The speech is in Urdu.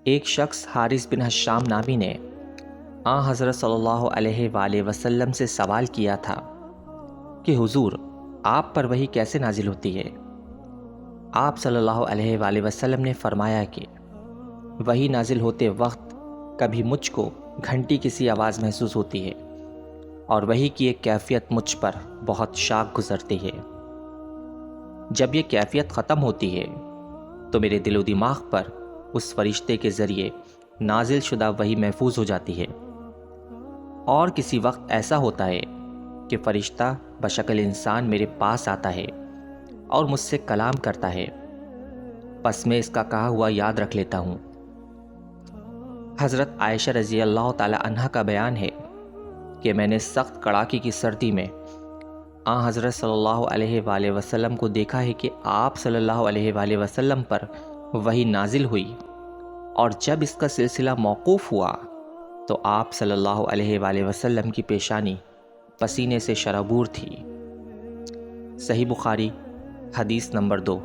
ایک شخص حارث بن حشام نامی نے حضرت صلی اللہ علیہ وآلہ وسلم سے سوال کیا تھا کہ حضور، آپ پر وحی کیسے نازل ہوتی ہے؟ آپ صلی اللہ علیہ وآلہ وسلم نے فرمایا کہ وحی نازل ہوتے وقت کبھی مجھ کو گھنٹی کسی آواز محسوس ہوتی ہے اور وحی کی ایک کیفیت مجھ پر بہت شاق گزرتی ہے۔ جب یہ کیفیت ختم ہوتی ہے تو میرے دل و دماغ پر اس فرشتے کے ذریعے نازل شدہ وحی محفوظ ہو جاتی ہے، اور کسی وقت ایسا ہوتا ہے کہ فرشتہ بشکل انسان میرے پاس آتا ہے اور مجھ سے کلام کرتا ہے، پس میں اس کا کہا ہوا یاد رکھ لیتا ہوں۔ حضرت عائشہ رضی اللہ تعالی عنہ کا بیان ہے کہ میں نے سخت کڑاکی کی سردی میں حضرت صلی اللہ علیہ وآلہ وسلم کو دیکھا ہے کہ آپ صلی اللہ علیہ وآلہ وسلم پر وحی نازل ہوئی، اور جب اس کا سلسلہ موقوف ہوا تو آپ صلی اللہ علیہ وآلہ وسلم کی پیشانی پسینے سے شرابور تھی۔ صحیح بخاری، حدیث نمبر 2۔